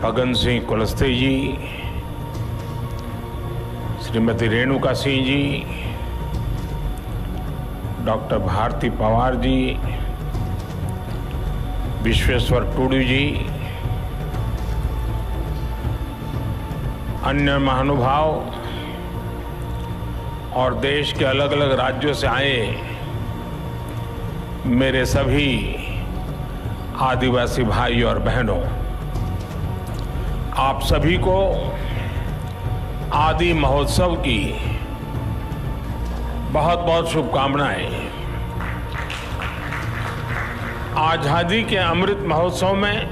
फग्गन सिंह कुलस्ते जी, Shrimati Renuka Singh ji, doctor Bharti Pawar ji, Vishweshwar to do जी, अन्य महानुभाव और देश के अलग अलग राज्यों से आए मेरे सभी आदिवासी भाई और बहनों, आप सभी को आदि महोत्सव की बहुत बहुत शुभकामनाएं। आजादी के अमृत महोत्सव में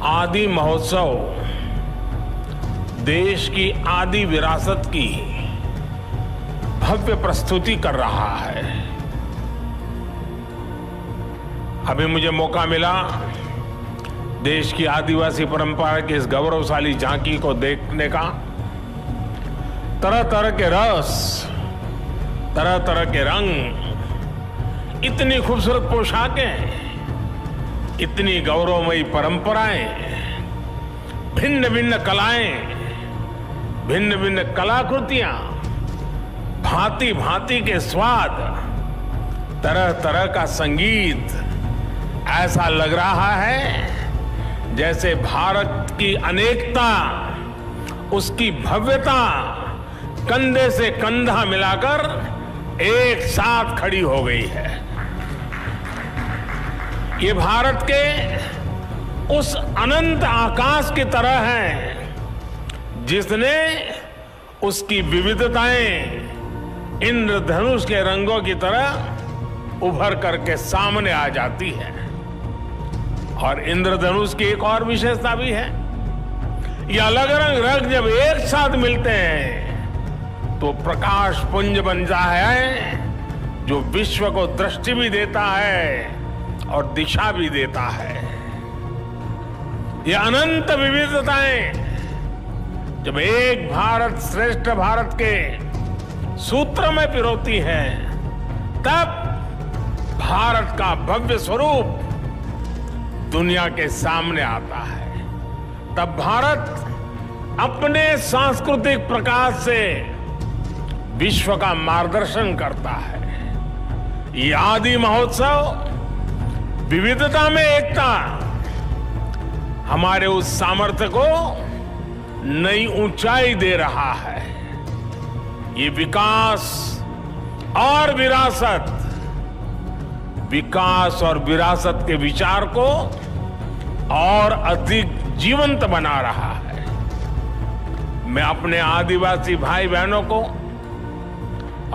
आदि महोत्सव देश की आदि विरासत की भव्य प्रस्तुति कर रहा है। अभी मुझे मौका मिला देश की आदिवासी परंपरा की इस गौरवशाली झांकी को देखने का। तरह तरह के रस, तरह तरह के रंग, इतनी खूबसूरत पोशाकें, इतनी गौरवमयी परंपराएं, भिन्न भिन्न कलाएं, भिन्न भिन्न कलाकृतियां, भांति भांति के स्वाद, तरह तरह का संगीत। ऐसा लग रहा है जैसे भारत की अनेकता, उसकी भव्यता कंधे से कंधा मिलाकर एक साथ खड़ी हो गई है। ये भारत के उस अनंत आकाश की तरह है जिसने उसकी विविधताएं इंद्रधनुष के रंगों की तरह उभर करके सामने आ जाती है। और इंद्रधनुष की एक और विशेषता भी है, ये अलग अलग रंग जब एक साथ मिलते हैं तो प्रकाश पुंज बनता है जो विश्व को दृष्टि भी देता है और दिशा भी देता है। ये अनंत विविधताएं जब एक भारत श्रेष्ठ भारत के सूत्र में पिरोती हैं, तब भारत का भव्य स्वरूप दुनिया के सामने आता है। तब भारत अपने सांस्कृतिक प्रकाश से विश्व का मार्गदर्शन करता है। ये आदि महोत्सव विविधता में एकता हमारे उस सामर्थ्य को नई ऊंचाई दे रहा है। ये विकास और विरासत, विकास और विरासत के विचार को और अधिक जीवंत बना रहा है। मैं अपने आदिवासी भाई बहनों को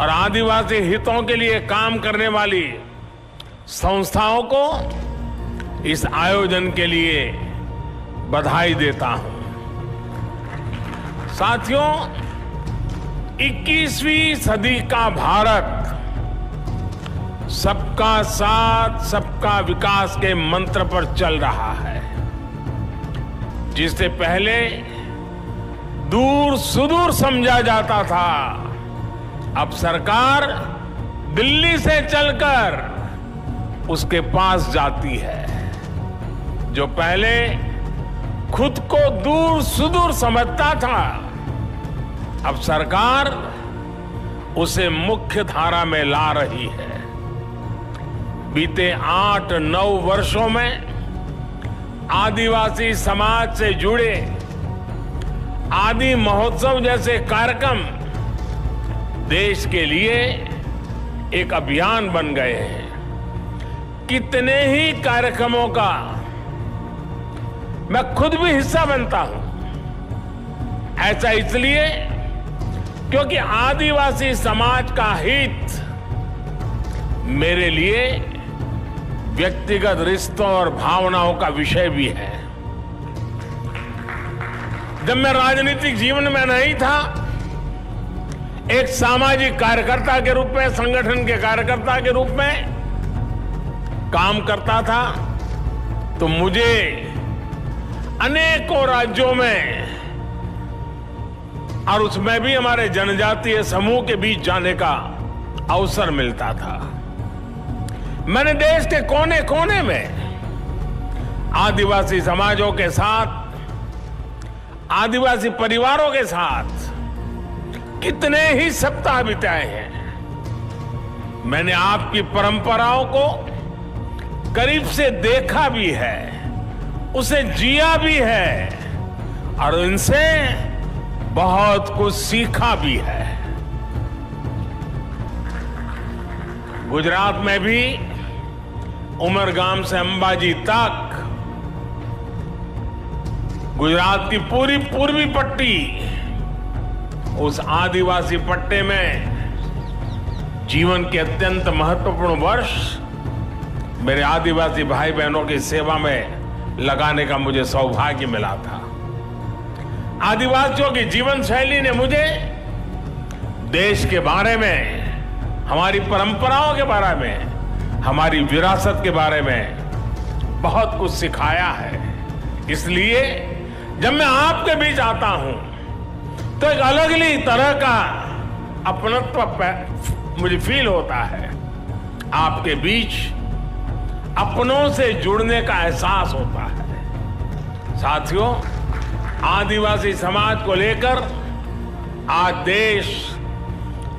और आदिवासी हितों के लिए काम करने वाली संस्थाओं को इस आयोजन के लिए बधाई देता हूं। साथियों, 21वीं सदी का भारत सबका साथ सबका विकास के मंत्र पर चल रहा है। जिससे पहले दूर सुदूर समझा जाता था, अब सरकार दिल्ली से चलकर उसके पास जाती है। जो पहले खुद को दूर सुदूर समझता था, अब सरकार उसे मुख्य धारा में ला रही है। बीते 8-9 वर्षों में आदिवासी समाज से जुड़े आदि महोत्सव जैसे कार्यक्रम देश के लिए एक अभियान बन गए हैं। कितने ही कार्यक्रमों का मैं खुद भी हिस्सा बनता हूं। ऐसा इसलिए क्योंकि आदिवासी समाज का हित मेरे लिए व्यक्तिगत रिश्तों और भावनाओं का विषय भी है। जब मैं राजनीतिक जीवन में नहीं था, एक सामाजिक कार्यकर्ता के रूप में, संगठन के कार्यकर्ता के रूप में काम करता था, तो मुझे अनेकों राज्यों में और उसमें भी हमारे जनजातीय समूह के बीच जाने का अवसर मिलता था। मैंने देश के कोने कोने में आदिवासी समाजों के साथ, आदिवासी परिवारों के साथ कितने ही सप्ताह बिताए हैं। मैंने आपकी परंपराओं को करीब से देखा भी है, उसे जिया भी है और इनसे बहुत कुछ सीखा भी है। गुजरात में भी उमरगाम से अंबाजी तक, गुजरात की पूरी पूर्वी पट्टी, उस आदिवासी पट्टे में जीवन के अत्यंत महत्वपूर्ण वर्ष मेरे आदिवासी भाई बहनों की सेवा में लगाने का मुझे सौभाग्य मिला था। आदिवासियों की जीवन शैली ने मुझे देश के बारे में, हमारी परंपराओं के बारे में, हमारी विरासत के बारे में बहुत कुछ सिखाया है। इसलिए जब मैं आपके बीच आता हूं तो एक अलग ही तरह का अपनत्व मुझे फील होता है। आपके बीच अपनों से जुड़ने का एहसास होता है। साथियों, आदिवासी समाज को लेकर आज देश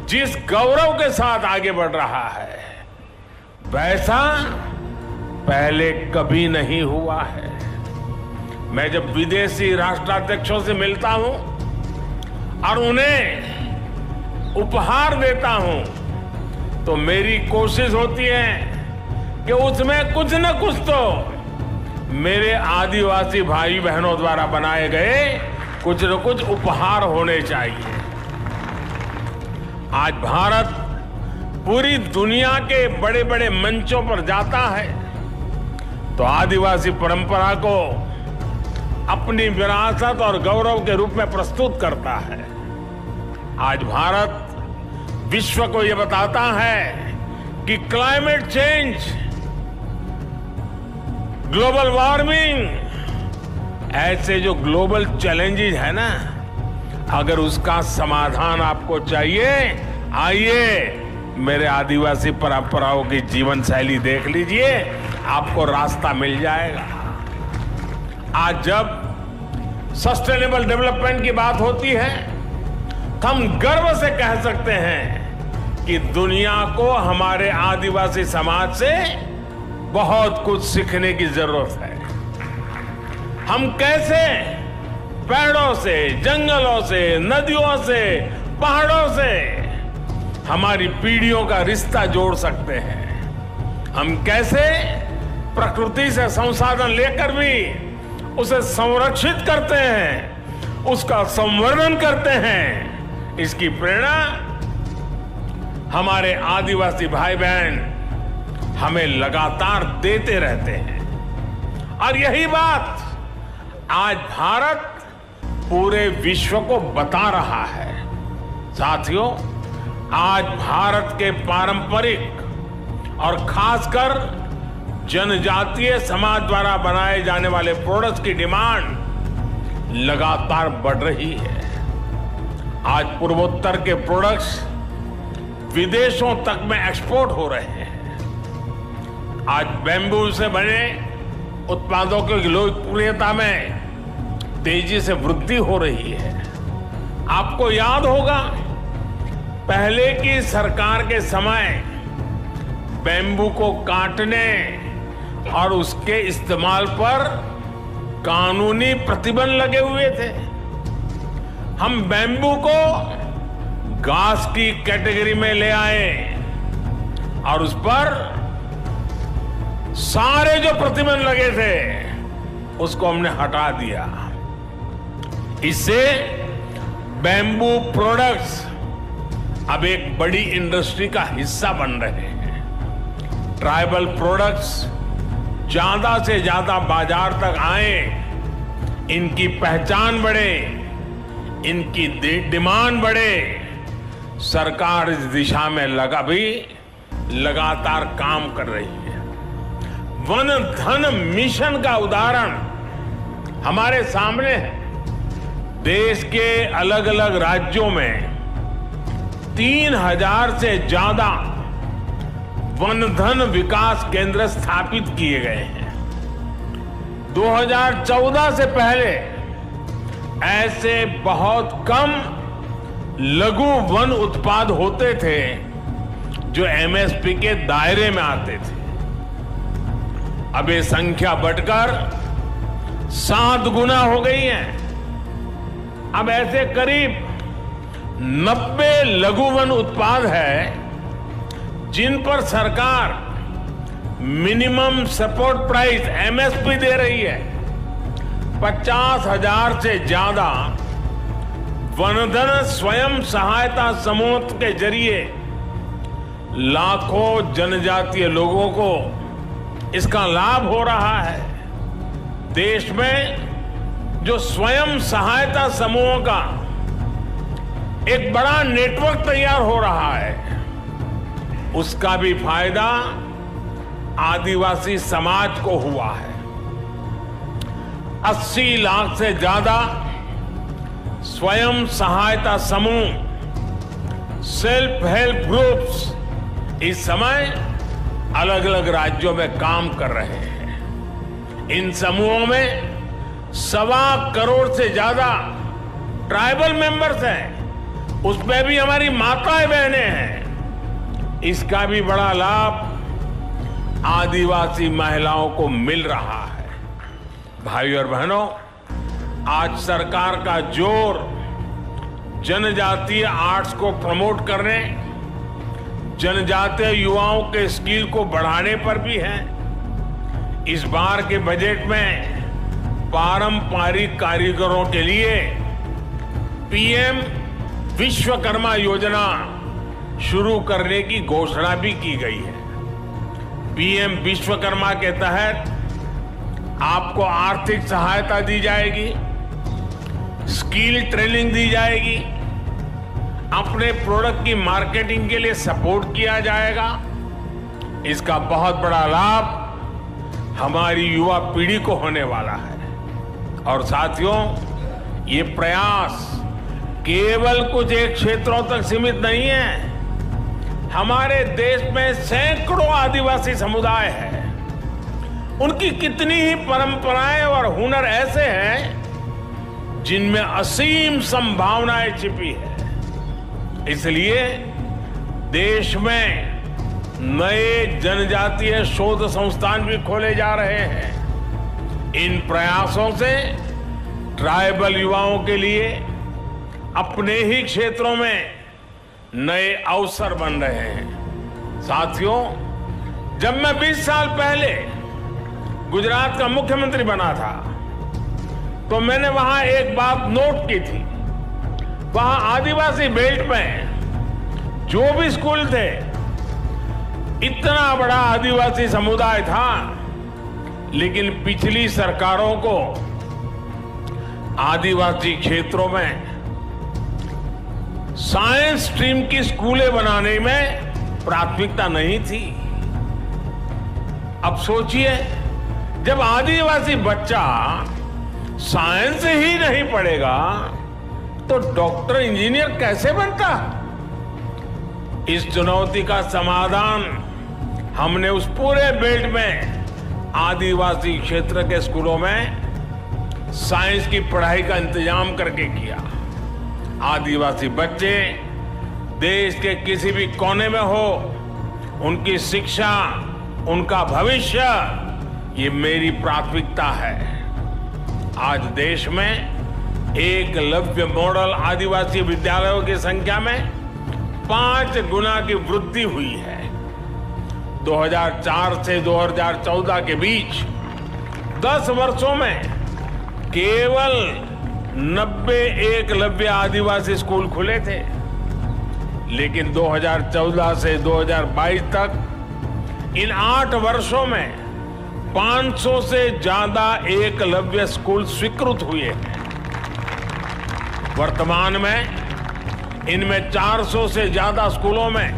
जिस गौरव के साथ आगे बढ़ रहा है, वैसा पहले कभी नहीं हुआ है। मैं जब विदेशी राष्ट्राध्यक्षों से मिलता हूं और उन्हें उपहार देता हूं, तो मेरी कोशिश होती है कि उसमें कुछ न कुछ तो मेरे आदिवासी भाई बहनों द्वारा बनाए गए कुछ न कुछ उपहार होने चाहिए। आज भारत पूरी दुनिया के बड़े बड़े मंचों पर जाता है तो आदिवासी परंपरा को अपनी विरासत और गौरव के रूप में प्रस्तुत करता है। आज भारत विश्व को यह बताता है कि क्लाइमेट चेंज, ग्लोबल वार्मिंग, ऐसे जो ग्लोबल चैलेंजेस है ना, अगर उसका समाधान आपको चाहिए, आइए मेरे आदिवासी परंपराओं की जीवन शैली देख लीजिए, आपको रास्ता मिल जाएगा। आज जब सस्टेनेबल डेवलपमेंट की बात होती है तो हम गर्व से कह सकते हैं कि दुनिया को हमारे आदिवासी समाज से बहुत कुछ सीखने की जरूरत है। हम कैसे पेड़ों से, जंगलों से, नदियों से, पहाड़ों से हमारी पीढ़ियों का रिश्ता जोड़ सकते हैं। हम कैसे प्रकृति से संसाधन लेकर भी उसे संरक्षित करते हैं, उसका संवर्धन करते हैं। इसकी प्रेरणा हमारे आदिवासी भाई बहन हमें लगातार देते रहते हैं। और यही बात आज भारत पूरे विश्व को बता रहा है। साथियों, आज भारत के पारंपरिक और खासकर जनजातीय समाज द्वारा बनाए जाने वाले प्रोडक्ट्स की डिमांड लगातार बढ़ रही है। आज पूर्वोत्तर के प्रोडक्ट्स विदेशों तक में एक्सपोर्ट हो रहे हैं। आज बैम्बू से बने उत्पादों की लोकप्रियता में तेजी से वृद्धि हो रही है। आपको याद होगा, पहले की सरकार के समय बैम्बू को काटने और उसके इस्तेमाल पर कानूनी प्रतिबंध लगे हुए थे। हम बैम्बू को घास की कैटेगरी में ले आए और उस पर सारे जो प्रतिबंध लगे थे उसको हमने हटा दिया। इससे बैम्बू प्रोडक्ट्स अब एक बड़ी इंडस्ट्री का हिस्सा बन रहे हैं। ट्राइबल प्रोडक्ट्स ज्यादा से ज्यादा बाजार तक आए, इनकी पहचान बढ़े, इनकी डिमांड बढ़े। सरकार इस दिशा में लगातार काम कर रही है। वन धन मिशन का उदाहरण हमारे सामने है। देश के अलग अलग राज्यों में 3000 से ज्यादा वन धन विकास केंद्र स्थापित किए गए हैं। 2014 से पहले ऐसे बहुत कम लघु वन उत्पाद होते थे जो एमएसपी के दायरे में आते थे। अब ये संख्या बढ़कर 7 गुना हो गई है। अब ऐसे करीब 90 लघु वन उत्पाद है जिन पर सरकार मिनिमम सपोर्ट प्राइस एमएसपी दे रही है। 50,000 से ज्यादा वनधन स्वयं सहायता समूह के जरिए लाखों जनजातीय लोगों को इसका लाभ हो रहा है। देश में जो स्वयं सहायता समूहों का एक बड़ा नेटवर्क तैयार हो रहा है, उसका भी फायदा आदिवासी समाज को हुआ है। 80 लाख से ज्यादा स्वयं सहायता समूह, सेल्फ हेल्प ग्रुप्स इस समय अलग अलग राज्यों में काम कर रहे हैं। इन समूहों में 1.25 करोड़ से ज्यादा ट्राइबल मेंबर्स हैं, उसमें भी हमारी माताएं बहनें हैं। इसका भी बड़ा लाभ आदिवासी महिलाओं को मिल रहा है। भाइयों और बहनों, आज सरकार का जोर जनजातीय आर्ट्स को प्रमोट करने, जनजातीय युवाओं के स्किल को बढ़ाने पर भी है। इस बार के बजट में पारंपरिक कारीगरों के लिए पीएम विश्वकर्मा योजना शुरू करने की घोषणा भी की गई है। पीएम विश्वकर्मा के तहत आपको आर्थिक सहायता दी जाएगी, स्किल ट्रेनिंग दी जाएगी, अपने प्रोडक्ट की मार्केटिंग के लिए सपोर्ट किया जाएगा। इसका बहुत बड़ा लाभ हमारी युवा पीढ़ी को होने वाला है। और साथियों, ये प्रयास केवल कुछ एक क्षेत्रों तक सीमित नहीं है। हमारे देश में सैकड़ों आदिवासी समुदाय हैं। उनकी कितनी ही परंपराएं और हुनर ऐसे हैं जिनमें असीम संभावनाएं छिपी है। इसलिए देश में नए जनजातीय शोध संस्थान भी खोले जा रहे हैं। इन प्रयासों से ट्राइबल युवाओं के लिए अपने ही क्षेत्रों में नए अवसर बन रहे हैं। साथियों, जब मैं 20 साल पहले गुजरात का मुख्यमंत्री बना था तो मैंने वहां एक बात नोट की थी। वहां आदिवासी बेल्ट में जो भी स्कूल थे, इतना बड़ा आदिवासी समुदाय था, लेकिन पिछली सरकारों को आदिवासी क्षेत्रों में साइंस स्ट्रीम की स्कूलें बनाने में प्राथमिकता नहीं थी। अब सोचिए, जब आदिवासी बच्चा साइंस ही नहीं पढ़ेगा तो डॉक्टर इंजीनियर कैसे बनता? इस चुनौती का समाधान हमने उस पूरे बेल्ट में आदिवासी क्षेत्र के स्कूलों में साइंस की पढ़ाई का इंतजाम करके किया। आदिवासी बच्चे देश के किसी भी कोने में हो, उनकी शिक्षा, उनका भविष्य, ये मेरी प्राथमिकता है। आज देश में एकलव्य मॉडल आदिवासी विद्यालयों की संख्या में 5 गुना की वृद्धि हुई है। 2004 से 2014 के बीच 10 वर्षों में केवल 90 एकलव्य आदिवासी स्कूल खुले थे, लेकिन 2014 से 2022 तक इन 8 वर्षों में 500 से ज्यादा एकलव्य स्कूल स्वीकृत हुए हैं। वर्तमान में इनमें 400 से ज्यादा स्कूलों में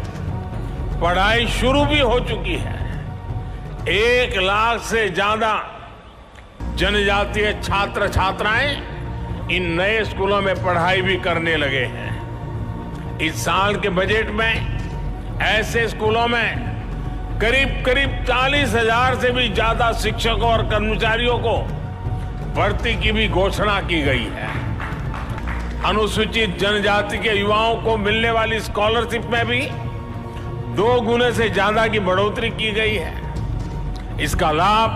पढ़ाई शुरू भी हो चुकी है। 1 लाख से ज्यादा जनजातीय छात्र छात्राएं इन नए स्कूलों में पढ़ाई भी करने लगे हैं। इस साल के बजट में ऐसे स्कूलों में करीब 40,000 से भी ज्यादा शिक्षकों और कर्मचारियों को भर्ती की भी घोषणा की गई है। अनुसूचित जनजाति के युवाओं को मिलने वाली स्कॉलरशिप में भी 2 गुने से ज्यादा की बढ़ोतरी की गई है। इसका लाभ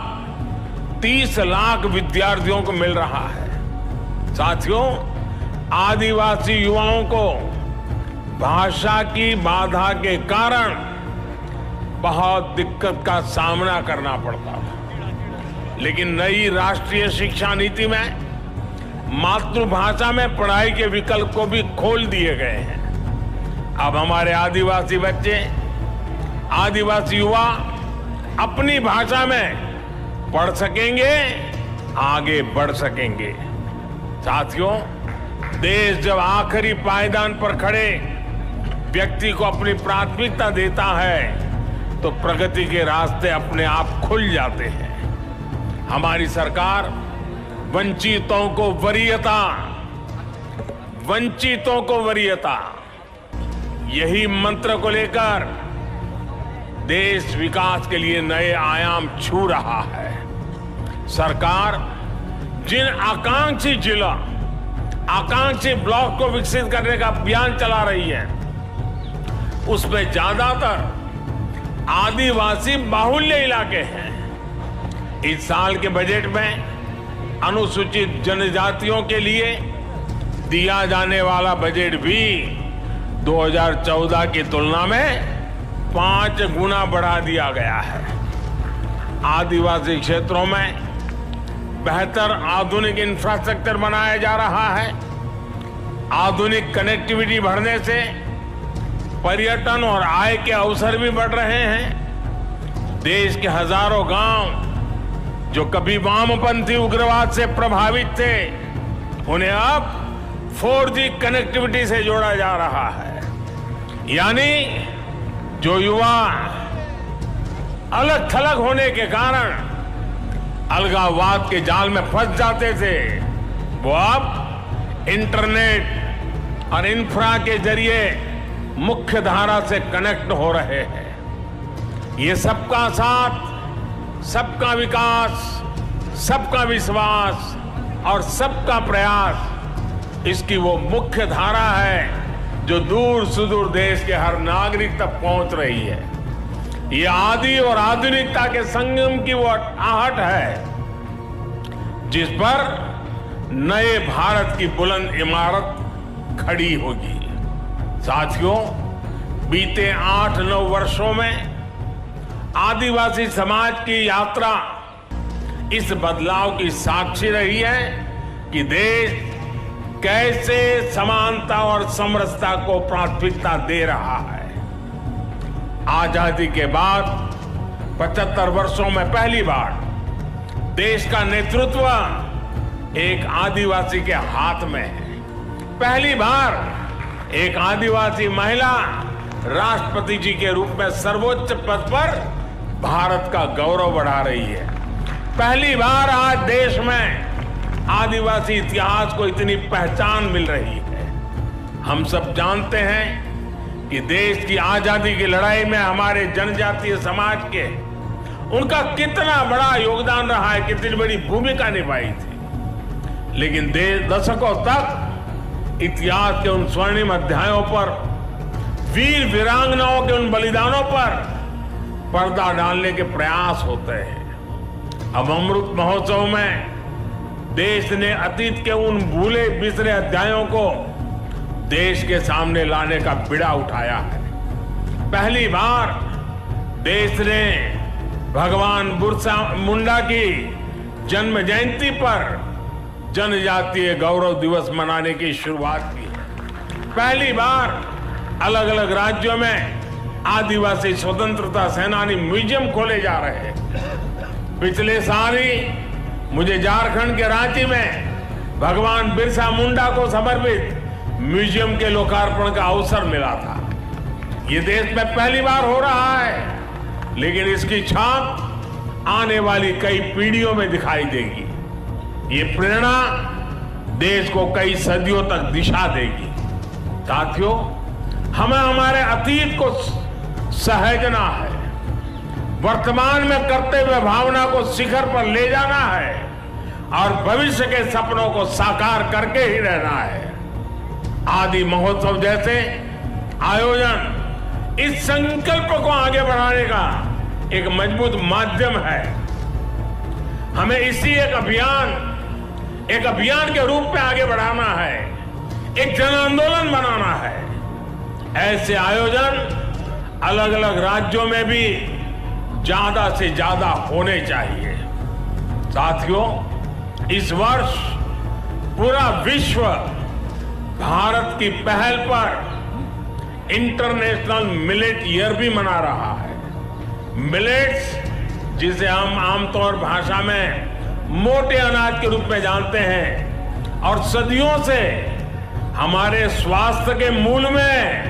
30 लाख विद्यार्थियों को मिल रहा है। साथियों, आदिवासी युवाओं को भाषा की बाधा के कारण बहुत दिक्कत का सामना करना पड़ता था, लेकिन नई राष्ट्रीय शिक्षा नीति में मातृभाषा में पढ़ाई के विकल्प को भी खोल दिए गए हैं। अब हमारे आदिवासी बच्चे, आदिवासी युवा अपनी भाषा में पढ़ सकेंगे, आगे बढ़ सकेंगे। साथियों, देश जब आखिरी पायदान पर खड़े व्यक्ति को अपनी प्राथमिकता देता है तो प्रगति के रास्ते अपने आप खुल जाते हैं। हमारी सरकार वंचितों को वरीयता यही मंत्र को लेकर देश विकास के लिए नए आयाम छू रहा है। सरकार जिन आकांक्षी जिला, आकांक्षी ब्लॉक को विकसित करने का अभियान चला रही है, उसमें ज्यादातर आदिवासी बाहुल्य इलाके हैं। इस साल के बजट में अनुसूचित जनजातियों के लिए दिया जाने वाला बजट भी 2014 की तुलना में 5 गुना बढ़ा दिया गया है। आदिवासी क्षेत्रों में बेहतर आधुनिक इंफ्रास्ट्रक्चर बनाया जा रहा है। आधुनिक कनेक्टिविटी बढ़ने से पर्यटन और आय के अवसर भी बढ़ रहे हैं। देश के हजारों गांव जो कभी वामपंथी उग्रवाद से प्रभावित थे, उन्हें अब 4G कनेक्टिविटी से जोड़ा जा रहा है। यानी जो युवा अलग थलग होने के कारण अलगाववाद के जाल में फंस जाते थे, वो अब इंटरनेट और इंफ्रा के जरिए मुख्य धारा से कनेक्ट हो रहे हैं। ये सबका साथ, सबका विकास, सबका विश्वास और सबका प्रयास, इसकी वो मुख्य धारा है जो दूर सुदूर देश के हर नागरिक तक पहुंच रही है। ये आदि और आधुनिकता के संगम की वो आहट है जिस पर नए भारत की बुलंद इमारत खड़ी होगी। साथियों, बीते 8-9 वर्षों में आदिवासी समाज की यात्रा इस बदलाव की साक्षी रही है कि देश कैसे समानता और समरसता को प्राथमिकता दे रहा है। आजादी के बाद 75 वर्षों में पहली बार देश का नेतृत्व एक आदिवासी के हाथ में है। पहली बार एक आदिवासी महिला राष्ट्रपति जी के रूप में सर्वोच्च पद पर भारत का गौरव बढ़ा रही है। पहली बार आज देश में आदिवासी इतिहास को इतनी पहचान मिल रही है। हम सब जानते हैं कि देश की आजादी की लड़ाई में हमारे जनजातीय समाज के उनका कितना बड़ा योगदान रहा है, कितनी बड़ी भूमिका निभाई थी। लेकिन दशकों तक इतिहास के उन स्वर्णिम अध्यायों पर, वीर वीरांगनाओं के उन बलिदानों पर पर्दा डालने के प्रयास होते हैं। अब अमृत महोत्सव में देश ने अतीत के उन भूले बिसरे अध्यायों को देश के सामने लाने का बीड़ा उठाया है। पहली बार देश ने भगवान बिरसा मुंडा की जन्म जयंती पर जनजातीय गौरव दिवस मनाने की शुरुआत की है। पहली बार अलग अलग राज्यों में आदिवासी स्वतंत्रता सेनानी म्यूजियम खोले जा रहे हैं। पिछले साल ही मुझे झारखंड के रांची में भगवान बिरसा मुंडा को समर्पित म्यूजियम के लोकार्पण का अवसर मिला था। ये देश में पहली बार हो रहा है, लेकिन इसकी छाप आने वाली कई पीढ़ियों में दिखाई देगी। ये प्रेरणा देश को कई सदियों तक दिशा देगी। साथियों, हमें हमारे अतीत को सहेजना है, वर्तमान में करते हुए भावना को शिखर पर ले जाना है और भविष्य के सपनों को साकार करके ही रहना है। आदि महोत्सव जैसे आयोजन इस संकल्प को आगे बढ़ाने का एक मजबूत माध्यम है। हमें इसी एक अभियान के रूप में आगे बढ़ाना है, एक जन आंदोलन बनाना है। ऐसे आयोजन अलग अलग राज्यों में भी ज्यादा से ज्यादा होने चाहिए। साथियों, इस वर्ष पूरा विश्व भारत की पहल पर इंटरनेशनल मिलेट ईयर भी मना रहा है। मिलेट्स, जिसे हम आमतौर भाषा में मोटे अनाज के रूप में जानते हैं, और सदियों से हमारे स्वास्थ्य के मूल में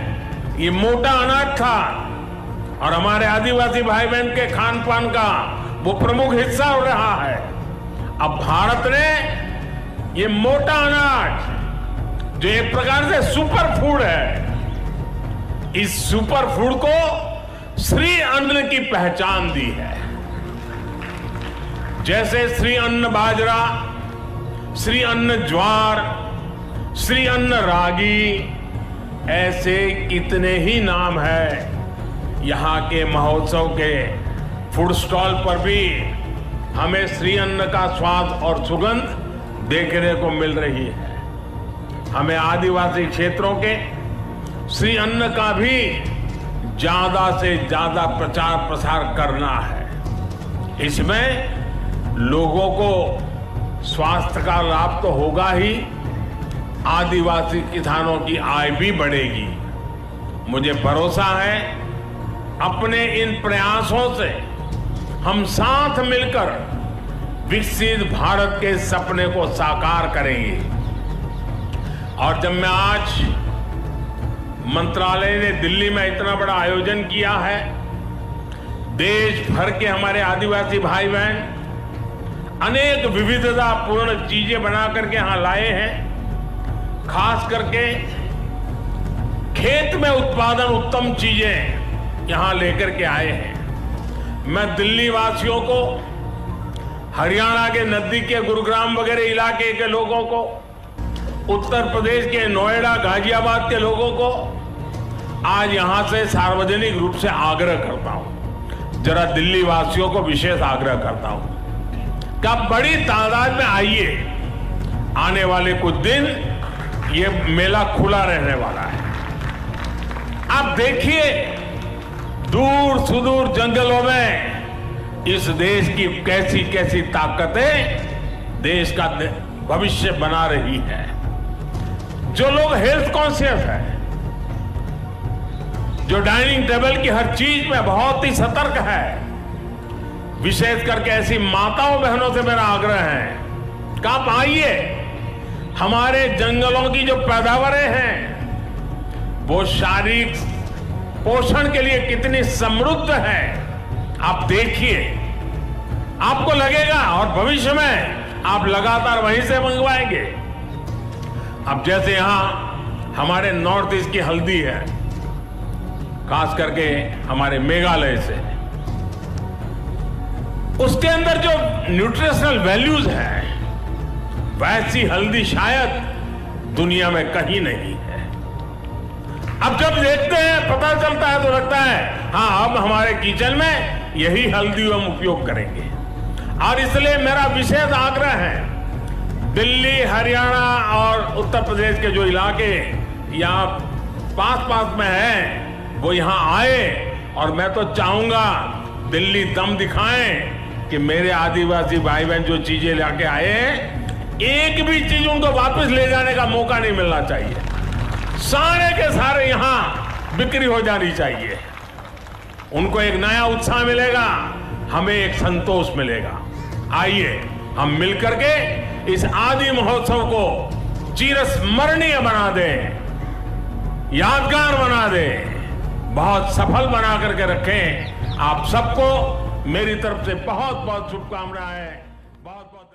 ये मोटा अनाज था और हमारे आदिवासी भाई बहन के खान पान का वो प्रमुख हिस्सा हो रहा है। अब भारत ने ये मोटा अनाज, जो एक प्रकार से सुपर फूड है, इस सुपर फूड को श्री अन्न की पहचान दी है। जैसे श्री अन्न बाजरा, श्री अन्न ज्वार, श्री अन्न रागी, ऐसे कितने ही नाम है। यहाँ के महोत्सव के फूड स्टॉल पर भी हमें श्री अन्न का स्वाद और सुगंध देखने को मिल रही है। हमें आदिवासी क्षेत्रों के श्री अन्न का भी ज्यादा से ज्यादा प्रचार प्रसार करना है। इसमें लोगों को स्वास्थ्य का लाभ तो होगा ही, आदिवासी किसानों की आय भी बढ़ेगी। मुझे भरोसा है अपने इन प्रयासों से हम साथ मिलकर विकसित भारत के सपने को साकार करेंगे। और जब मैं आज मंत्रालय ने दिल्ली में इतना बड़ा आयोजन किया है, देश भर के हमारे आदिवासी भाई बहन अनेक विविधतापूर्ण चीजें बना करके यहां लाए हैं। खास करके खेत में उत्पादन उत्तम चीजें यहां लेकर के आए हैं। मैं दिल्ली वासियों को, हरियाणा के नजदीक के गुरुग्राम वगैरह इलाके के लोगों को, उत्तर प्रदेश के नोएडा गाजियाबाद के लोगों को आज यहां से सार्वजनिक रूप से आग्रह करता हूं, जरा दिल्ली वासियों को विशेष आग्रह करता हूं कि आप बड़ी तादाद में आइए। आने वाले कुछ दिन ये मेला खुला रहने वाला है। आप देखिए, दूर सुदूर जंगलों में इस देश की कैसी कैसी ताकतें देश का भविष्य बना रही है। जो लोग हेल्थ कॉन्शियस है, जो डाइनिंग टेबल की हर चीज में बहुत ही सतर्क है, विशेष करके ऐसी माताओं बहनों से मेरा आग्रह है कि आप आइए। हमारे जंगलों की जो पैदावारें हैं वो शारीरिक पोषण के लिए कितनी समृद्ध है, आप देखिए, आपको लगेगा और भविष्य में आप लगातार वहीं से मंगवाएंगे। अब जैसे यहां हमारे नॉर्थ ईस्ट की हल्दी है, खास करके हमारे मेघालय से, उसके अंदर जो न्यूट्रिशनल वैल्यूज हैं, वैसी हल्दी शायद दुनिया में कहीं नहीं है। अब जब देखते हैं, पता चलता है, तो लगता है हाँ, अब हमारे किचन में यही हल्दी हम उपयोग करेंगे। और इसलिए मेरा विशेष आग्रह है, दिल्ली, हरियाणा और उत्तर प्रदेश के जो इलाके यहाँ पास में हैं, वो यहाँ आए। और मैं तो चाहूंगा दिल्ली दम दिखाएं कि मेरे आदिवासी भाई बहन जो चीजें लाके आए हैं, एक भी चीज उनको वापस ले जाने का मौका नहीं मिलना चाहिए। सारे के सारे यहां बिक्री हो जानी चाहिए। उनको एक नया उत्साह मिलेगा, हमें एक संतोष मिलेगा। आइए हम मिलकर के इस आदि महोत्सव को चिरस्मरणीय बना दें, यादगार बना दें, बहुत सफल बना करके रखें। आप सबको मेरी तरफ से बहुत बहुत शुभकामनाएं। बहुत बहुत